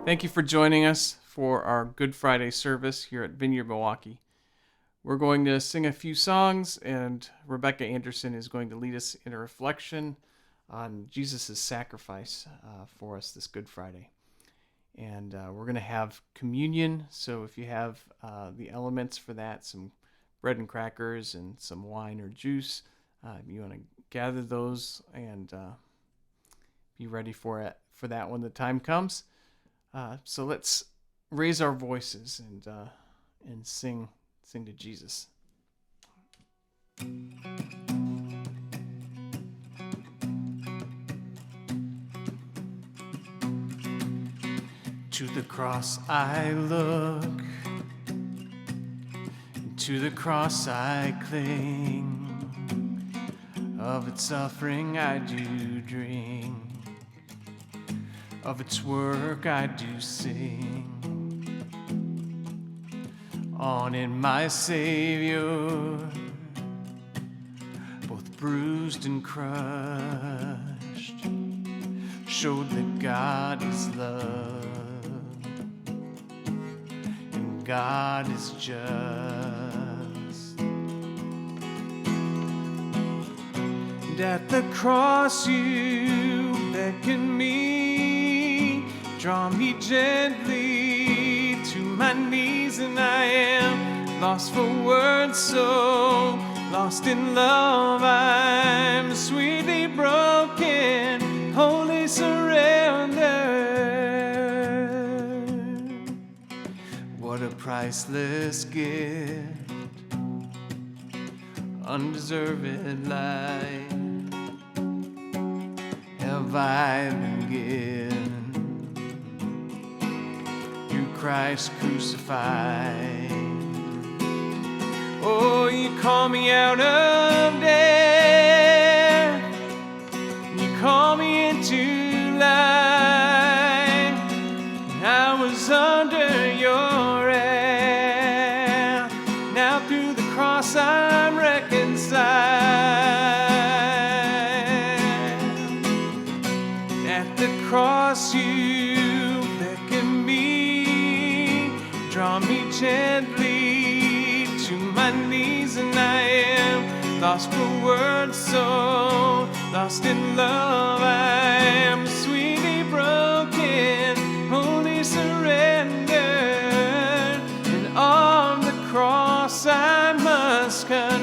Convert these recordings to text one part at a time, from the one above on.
Thank you for joining us for our Good Friday service here at Vineyard Milwaukee. We're going to sing a few songs, and Rebecca Anderson is going to lead us in a reflection on Jesus' sacrifice for us this Good Friday. And we're going to have communion, so if you have the elements for that, some bread and crackers and some wine or juice, you want to gather those and be ready for that when the time comes. So let's raise our voices and sing to Jesus. To the cross I look, to the cross I cling, of its suffering I do drink, of its work I do sing. On in my Savior, both bruised and crushed, showed that God is love, and God is just. And at the cross you beckon me, draw me gently to my knees, and I am lost for words, so lost in love. I'm sweetly broken, wholly surrendered. What a priceless gift, undeserved life have I been given through Christ crucified. Oh, you call me out of death, you call me into life. I was under your wrath, now through the cross I'm reconciled. At the cross you beckon me, draw me gently to my knees, and I am lost for words, so lost in love. I am sweetly broken, wholly surrendered, and on the cross I must confess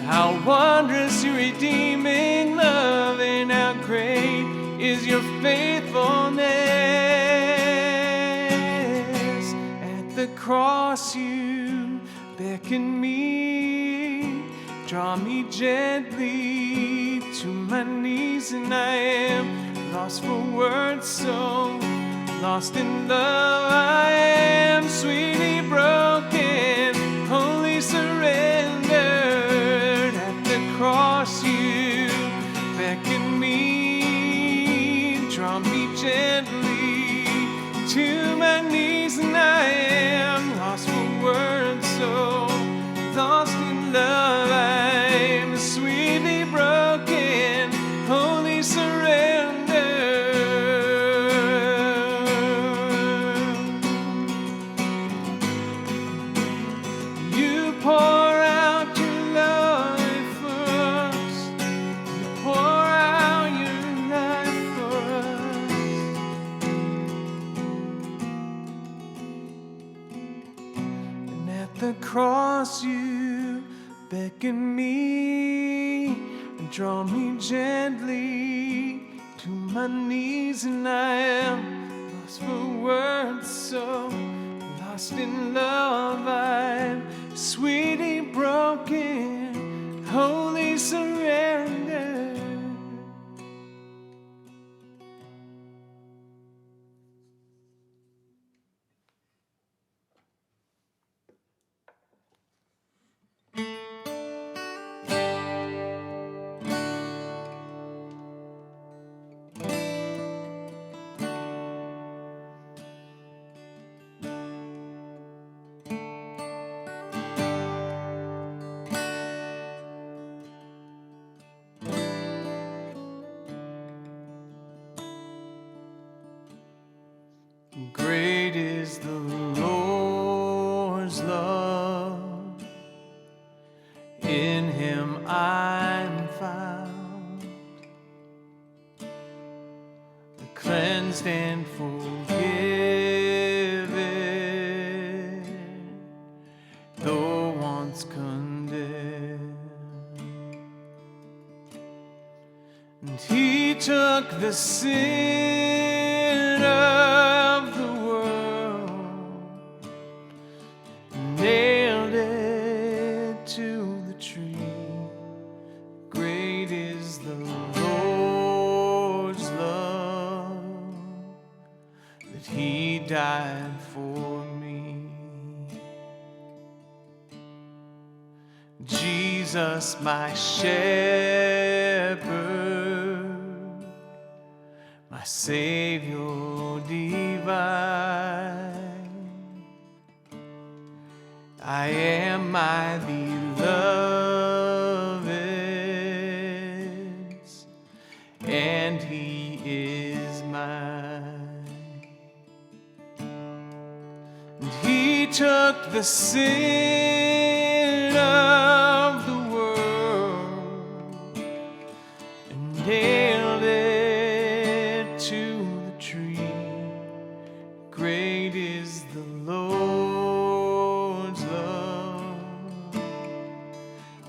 how wondrous your redeeming love, and how great is your faithfulness. At the cross you beckon me, draw me gently to my knees, and I am lost for words, so lost in love. I am sweetly broken, wholly surrendered. At the cross you beckon me, draw me gently to my knees, and I am lost for words, so lost in love. I'm sweetly broken, wholly surrendered. You pour out your love for us, you pour out your life for us. And at the cross you beckon me and draw me gently to my knees, and I am lost for words, so lost in love. I'm sweetly broken, wholly surrendered. Great is the Lord's love, in him I'm found, cleansed and forgiven, though once condemned. And he took the sin of the world, nailed it to the tree. Great is the Lord's love, that he died for me. Jesus, my shepherd, my Savior divine, I am my beloved's, and he is mine. And he took the sin of the world and nailed it to the tree. Great is the Lord's love,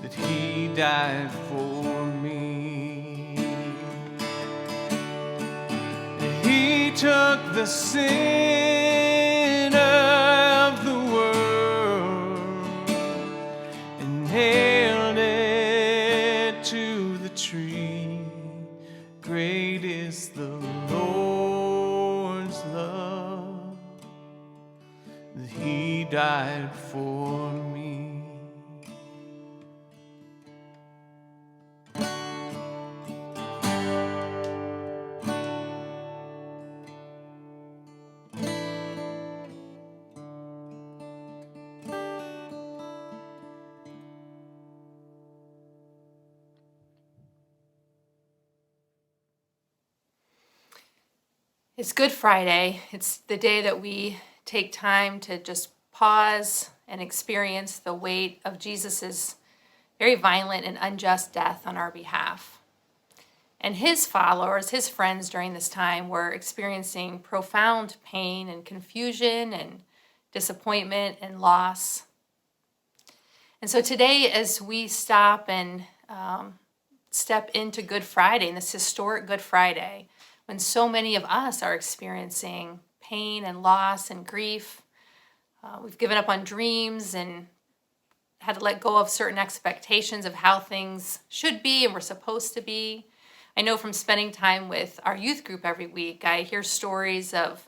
that he died for me. He took the sin of the world and nailed it to the tree. Great is the Lord's love, that he died for me. It's Good Friday. It's the day that we take time to just pause and experience the weight of Jesus's very violent and unjust death on our behalf. And his followers, his friends during this time, were experiencing profound pain and confusion and disappointment and loss. And so today, as we stop and step into Good Friday, and this historic Good Friday, when so many of us are experiencing pain and loss and grief, we've given up on dreams and had to let go of certain expectations of how things should be and were supposed to be. I know from spending time with our youth group every week, I hear stories of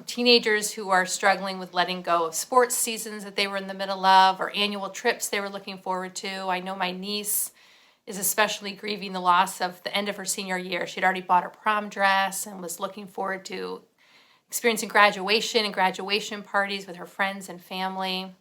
teenagers who are struggling with letting go of sports seasons that they were in the middle of or annual trips they were looking forward to. I know my niece is especially grieving the loss of the end of her senior year. She'd already bought her prom dress and was looking forward to experiencing graduation and graduation parties with her friends and family.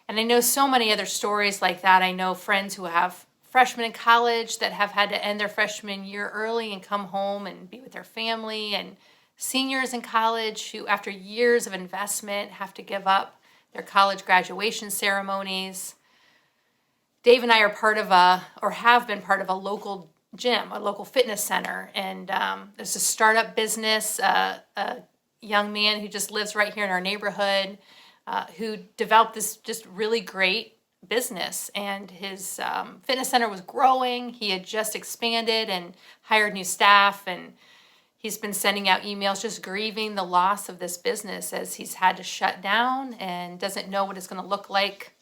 And I know so many other stories like that. I know friends who have freshmen in college that have had to end their freshman year early and come home and be with their family, and seniors in college who, after years of investment, have to give up their college graduation ceremonies. Dave and I are part of have been part of a local gym, a local fitness center. And there's a startup business, a young man who just lives right here in our neighborhood, who developed this just really great business. And his fitness center was growing. He had just expanded and hired new staff. And he's been sending out emails just grieving the loss of this business as he's had to shut down and doesn't know what it's going to look like.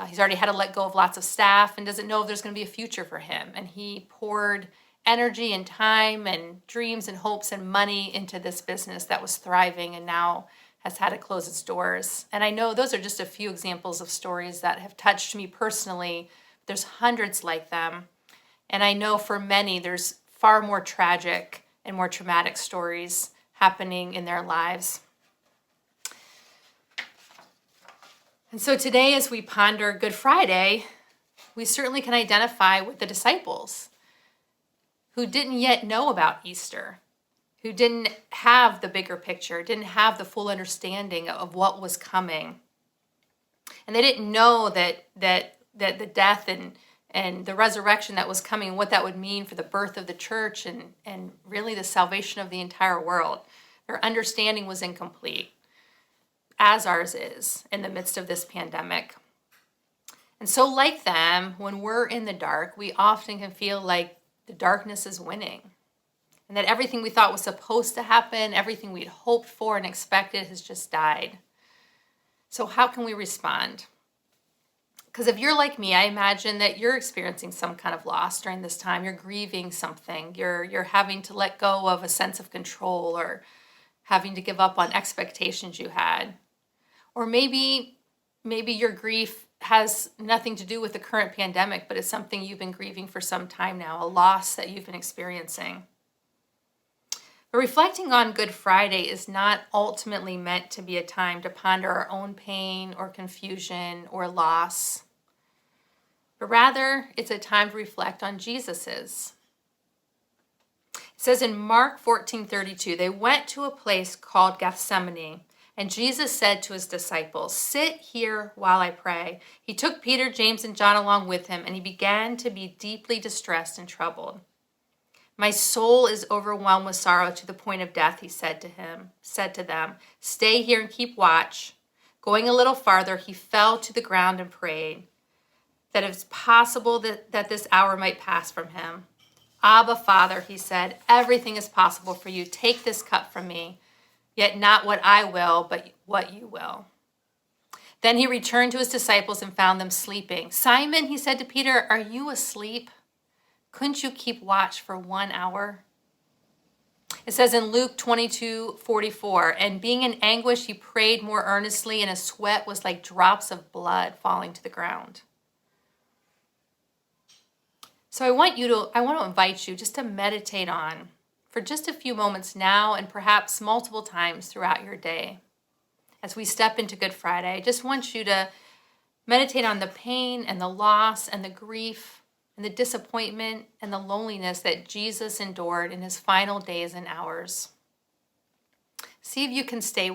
He's already had to let go of lots of staff and doesn't know if there's going to be a future for him. And he poured energy and time and dreams and hopes and money into this business that was thriving and now has had to close its doors. And I know those are just a few examples of stories that have touched me personally. There's hundreds like them. And I know for many, there's far more tragic and more traumatic stories happening in their lives. And so today, as we ponder Good Friday, we certainly can identify with the disciples who didn't yet know about Easter, who didn't have the bigger picture, didn't have the full understanding of what was coming. And they didn't know that the death and the resurrection that was coming, what that would mean for the birth of the church and really the salvation of the entire world. Their understanding was incomplete, as ours is in the midst of this pandemic. And so like them, when we're in the dark, we often can feel like the darkness is winning and that everything we thought was supposed to happen, everything we'd hoped for and expected has just died. So how can we respond? Because if you're like me, I imagine that you're experiencing some kind of loss during this time. You're grieving something. You're having to let go of a sense of control or having to give up on expectations you had. Or maybe your grief has nothing to do with the current pandemic, but it's something you've been grieving for some time now, a loss that you've been experiencing. But reflecting on Good Friday is not ultimately meant to be a time to ponder our own pain or confusion or loss, but rather it's a time to reflect on Jesus's. It says in Mark 14:32, they went to a place called Gethsemane, and Jesus said to his disciples, "Sit here while I pray." He took Peter, James, and John along with him, and he began to be deeply distressed and troubled. "My soul is overwhelmed with sorrow to the point of death," he said to them. "Stay here and keep watch." Going a little farther, he fell to the ground and prayed that if it's possible that this hour might pass from him. "Abba, Father," he said, "everything is possible for you. Take this cup from me, yet not what I will, but what you will." Then he returned to his disciples and found them sleeping. "Simon," he said to Peter, "are you asleep? Couldn't you keep watch for 1 hour?" It says in Luke 22:44, and being in anguish, he prayed more earnestly, and his sweat was like drops of blood falling to the ground. So I want to invite you just to meditate on for just a few moments now and perhaps multiple times throughout your day. As we step into Good Friday, I just want you to meditate on the pain and the loss and the grief and the disappointment and the loneliness that Jesus endured in his final days and hours. See if you can stay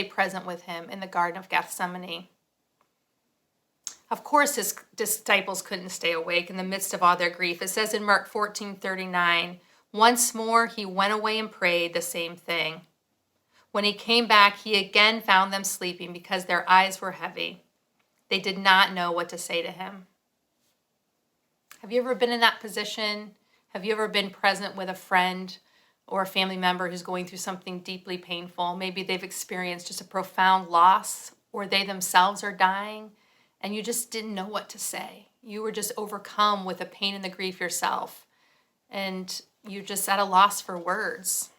present with him in the Garden of Gethsemane. Of course, his disciples couldn't stay awake in the midst of all their grief. It says in Mark 14:39, once more he went away and prayed the same thing. When he came back, he again found them sleeping because their eyes were heavy. They did not know what to say to him. Have you ever been in that position? Have you ever been present with a friend or a family member who's going through something deeply painful? Maybe they've experienced just a profound loss, or they themselves are dying, and you just didn't know what to say. You were just overcome with the pain and the grief yourself, and you're just at a loss for words.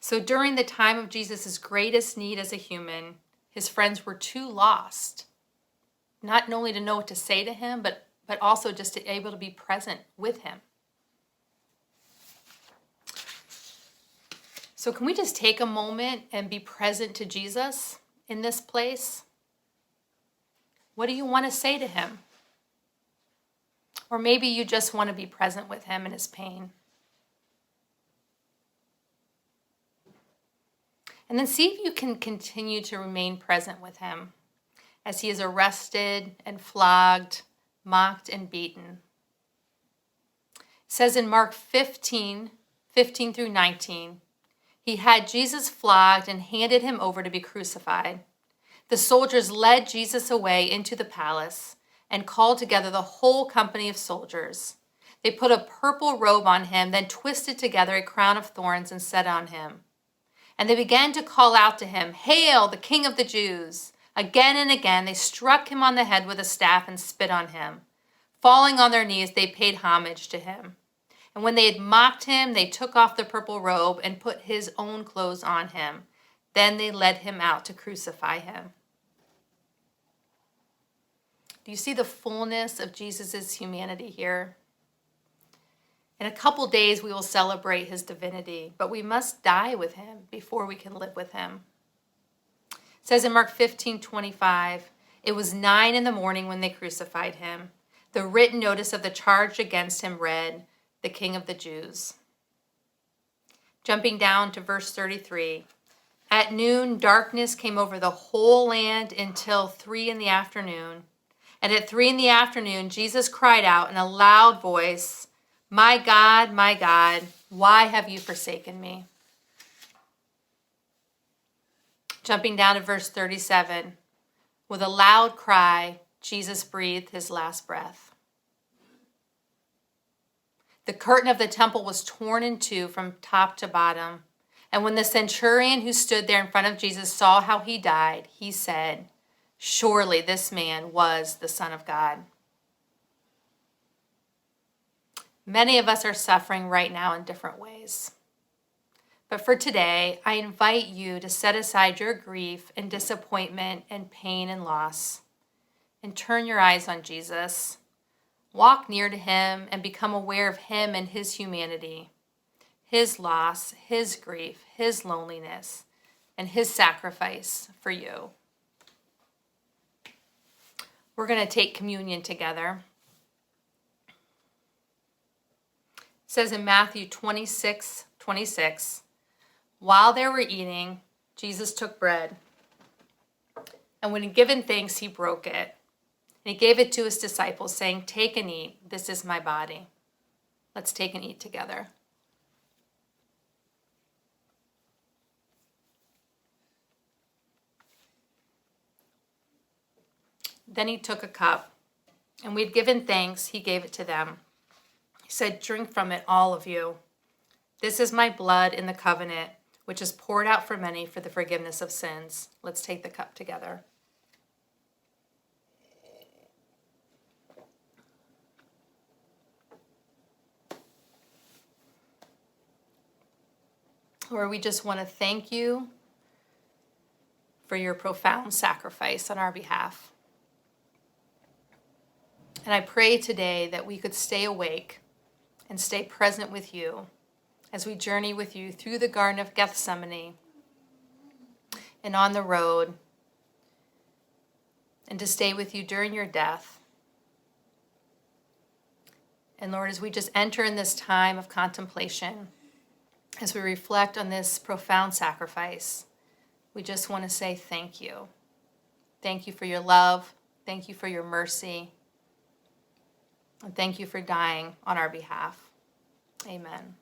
So during the time of Jesus' greatest need as a human, his friends were too lost, not only to know what to say to him, but also just to be able to be present with him. So can we just take a moment and be present to Jesus in this place? What do you want to say to him? Or maybe you just want to be present with him in his pain. And then see if you can continue to remain present with him as he is arrested and flogged, mocked and beaten. It says in Mark 15 through 19, he had Jesus flogged and handed him over to be crucified. The soldiers led Jesus away into the palace and called together the whole company of soldiers. They put a purple robe on him, then twisted together a crown of thorns and set on him. And they began to call out to him, "Hail, the King of the Jews!" Again and again they struck him on the head with a staff and spit on him. Falling on their knees, they paid homage to him. And when they had mocked him, they took off the purple robe and put his own clothes on him. Then they led him out to crucify him. Do you see the fullness of Jesus' humanity here? In a couple days, we will celebrate his divinity, but we must die with him before we can live with him. It says in Mark 15:25, it was 9 a.m. when they crucified him. The written notice of the charge against him read, "The King of the Jews." Jumping down to verse 33. At noon, darkness came over the whole land until 3 in the afternoon. And at 3 in the afternoon, Jesus cried out in a loud voice, my God, why have you forsaken me?" Jumping down to verse 37. With a loud cry, Jesus breathed his last breath. The curtain of the temple was torn in two from top to bottom. And when the centurion who stood there in front of Jesus saw how he died, he said, "Surely this man was the Son of God." Many of us are suffering right now in different ways. But for today, I invite you to set aside your grief and disappointment and pain and loss and turn your eyes on Jesus. Walk near to him and become aware of him and his humanity, his loss, his grief, his loneliness, and his sacrifice for you. We're going to take communion together. It says in Matthew 26:26, while they were eating, Jesus took bread, and when he'd given thanks, he broke it. And he gave it to his disciples, saying, "Take and eat. This is my body." Let's take and eat together. Then he took a cup, and we'd given thanks. He gave it to them. He said, "Drink from it, all of you. This is my blood in the covenant, which is poured out for many for the forgiveness of sins." Let's take the cup together. Lord, we just want to thank you for your profound sacrifice on our behalf. And I pray today that we could stay awake and stay present with you as we journey with you through the Garden of Gethsemane and on the road, and to stay with you during your death. And Lord, as we just enter in this time of contemplation, as we reflect on this profound sacrifice, we just want to say thank you. Thank you for your love. Thank you for your mercy. And thank you for dying on our behalf. Amen.